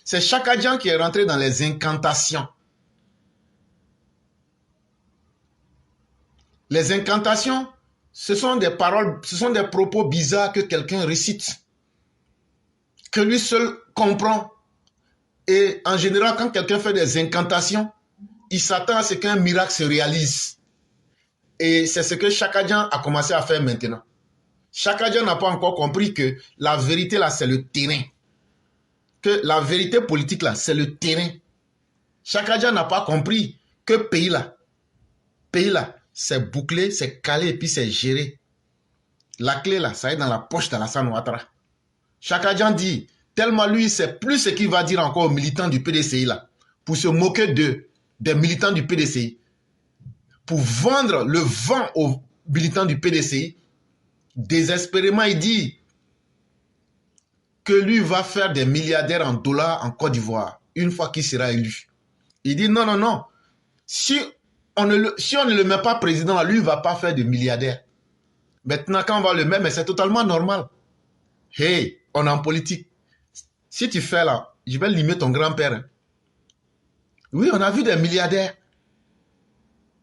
C'est Chaka Dian qui est rentré dans les incantations. Les incantations, ce sont des paroles, ce sont des propos bizarres que quelqu'un récite, que lui seul comprend. Et en général, quand quelqu'un fait des incantations, il s'attend à ce qu'un miracle se réalise. Et c'est ce que Chaka Dian a commencé à faire maintenant. Chaka Dian n'a pas encore compris que la vérité là, c'est le terrain. Que la vérité politique là, c'est le terrain. Chaka Dian n'a pas compris que pays là, c'est bouclé, c'est calé et puis c'est géré. La clé là, ça est dans la poche d'Alassane Ouattara. Chaka Dian dit, tellement lui, c'est plus ce qu'il va dire encore aux militants du PDCI là, pour se moquer des militants du PDCI, pour vendre le vent aux militants du PDCI. Désespérément, il dit que lui va faire des milliardaires en dollars en Côte d'Ivoire une fois qu'il sera élu. Il dit non, non, non. Si on ne le met pas président, lui ne va pas faire de milliardaires. Maintenant, quand on va le mettre, mais c'est totalement normal. Hey, on est en politique. Si tu fais là, je vais limer ton grand-père. Hein. Oui, on a vu des milliardaires.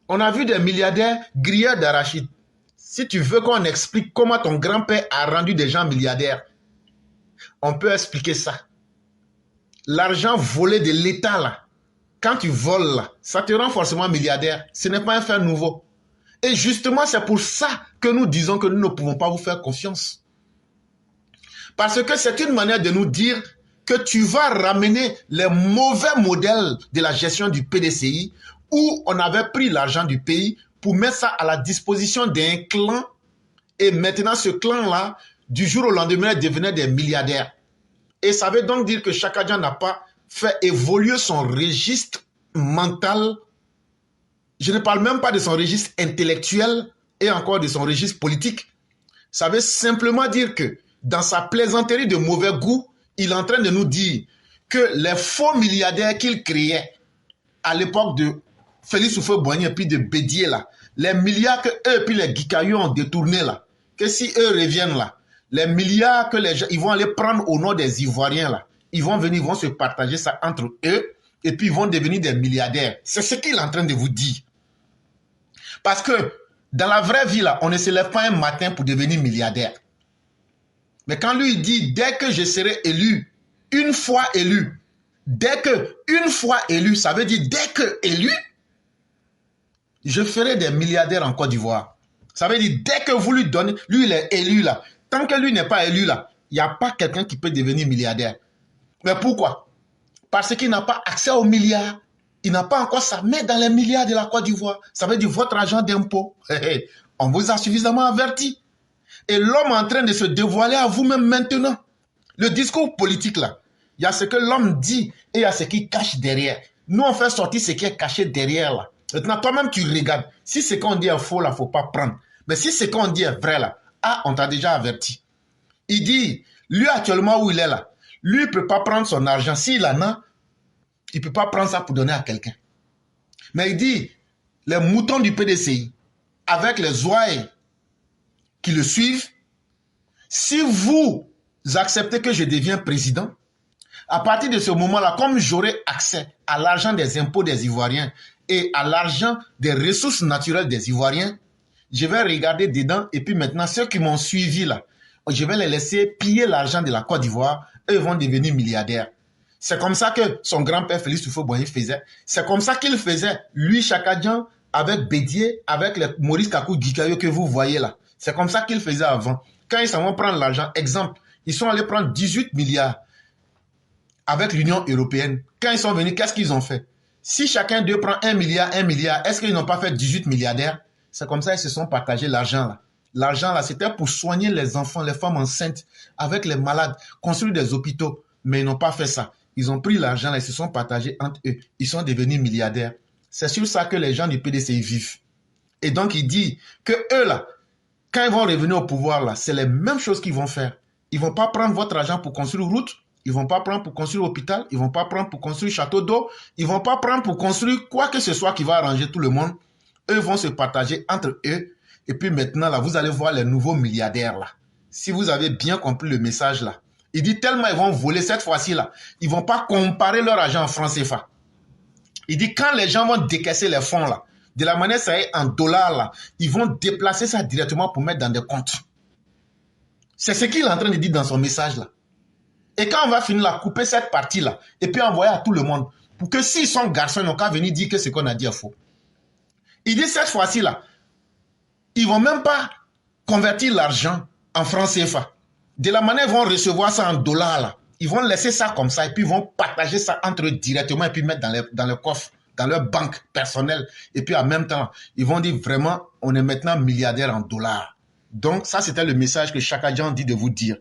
On a vu des milliardaires grillés d'arachide. Si tu veux qu'on explique comment ton grand-père a rendu des gens milliardaires, on peut expliquer ça. L'argent volé de l'État, là, quand tu voles, là, ça te rend forcément milliardaire. Ce n'est pas un fait nouveau. Et justement, c'est pour ça que nous disons que nous ne pouvons pas vous faire confiance. Parce que c'est une manière de nous dire que tu vas ramener les mauvais modèles de la gestion du PDCI où on avait pris l'argent du pays pour mettre ça à la disposition d'un clan. Et maintenant, ce clan-là, du jour au lendemain, devenait des milliardaires. Et ça veut donc dire que Chaka Dian n'a pas fait évoluer son registre mental. Je ne parle même pas de son registre intellectuel et encore de son registre politique. Ça veut simplement dire que dans sa plaisanterie de mauvais goût, il est en train de nous dire que les faux milliardaires qu'il créait à l'époque de Félix Houphouët-Boigny et puis de Bédié là, les milliards que eux et puis les Guikayo ont détournés là, que si eux reviennent là, les milliards que les gens, ils vont aller prendre au nom des Ivoiriens là, ils vont venir, ils vont se partager ça entre eux et puis ils vont devenir des milliardaires. C'est ce qu'il est en train de vous dire. Parce que dans la vraie vie là, on ne se lève pas un matin pour devenir milliardaire. Mais quand lui il dit, dès que je serai élu, une fois élu, dès que une fois élu, ça veut dire dès que élu, je ferai des milliardaires en Côte d'Ivoire. Ça veut dire dès que vous lui donnez, lui il est élu là. Tant que lui n'est pas élu là, il n'y a pas quelqu'un qui peut devenir milliardaire. Mais pourquoi? Parce qu'il n'a pas accès aux milliards. Il n'a pas encore sa main dans les milliards de la Côte d'Ivoire. Ça veut dire votre argent d'impôt. On vous a suffisamment averti. Et l'homme est en train de se dévoiler à vous-même maintenant. Le discours politique là, il y a ce que l'homme dit et il y a ce qu'il cache derrière. Nous on fait sortir ce qui est caché derrière là. Maintenant toi-même tu regardes. Si ce qu'on dit est faux là, il ne faut pas prendre. Mais si ce qu'on dit est vrai là, ah on t'a déjà averti. Il dit, lui actuellement où il est là, lui il ne peut pas prendre son argent. S'il en a, il ne peut pas prendre ça pour donner à quelqu'un. Mais il dit, les moutons du PDCI, avec les ouailles qui le suivent, si vous acceptez que je deviens président, à partir de ce moment-là, comme j'aurai accès à l'argent des impôts des Ivoiriens et à l'argent des ressources naturelles des Ivoiriens, je vais regarder dedans et puis maintenant, ceux qui m'ont suivi là, je vais les laisser piller l'argent de la Côte d'Ivoire, eux vont devenir milliardaires. C'est comme ça que son grand-père Félix Houphouët-Boigny faisait. C'est comme ça qu'il faisait, lui, Chaka Dian, avec Bédié, avec les Maurice Kakou Guikayo que vous voyez là. C'est comme ça qu'ils faisaient avant. Quand ils s'en vont prendre l'argent, exemple, ils sont allés prendre 18 milliards avec l'Union européenne. Quand ils sont venus, qu'est-ce qu'ils ont fait? Si chacun d'eux prend 1 milliard, est-ce qu'ils n'ont pas fait 18 milliardaires? C'est comme ça qu'ils se sont partagés l'argent là. L'argent là, c'était pour soigner les enfants, les femmes enceintes, avec les malades, construire des hôpitaux. Mais ils n'ont pas fait ça. Ils ont pris l'argent là, ils se sont partagés entre eux. Ils sont devenus milliardaires. C'est sur ça que les gens du PDCI vivent. Et donc il dit que eux là, quand ils vont revenir au pouvoir là, c'est les mêmes choses qu'ils vont faire. Ils ne vont pas prendre votre argent pour construire route, ils ne vont pas prendre pour construire hôpital, ils ne vont pas prendre pour construire château d'eau, ils ne vont pas prendre pour construire quoi que ce soit qui va arranger tout le monde. Eux vont se partager entre eux. Et puis maintenant là, vous allez voir les nouveaux milliardaires là. Si vous avez bien compris le message là, Il dit tellement ils vont voler cette fois-ci là, ils vont pas comparer leur argent en francs CFA. Il dit quand les gens vont décaisser les fonds là, de la manière ça est en dollars là, ils vont déplacer ça directement pour mettre dans des comptes. C'est ce qu'il est en train de dire dans son message là. Et quand on va finir là, couper cette partie là, et puis envoyer à tout le monde, pour que s'ils sont garçons, ils n'ont qu'à venir dire que ce qu'on a dit est faux. Il dit cette fois-ci là, ils vont même pas convertir l'argent en francs CFA. De la manière ils vont recevoir ça en dollars là, ils vont laisser ça comme ça et puis ils vont partager ça entre eux directement et puis mettre dans le coffre, dans leur banque personnelle. Et puis en même temps, ils vont dire vraiment, on est maintenant milliardaire en dollars. Donc ça, c'était le message que Chaka Dian dit de vous dire.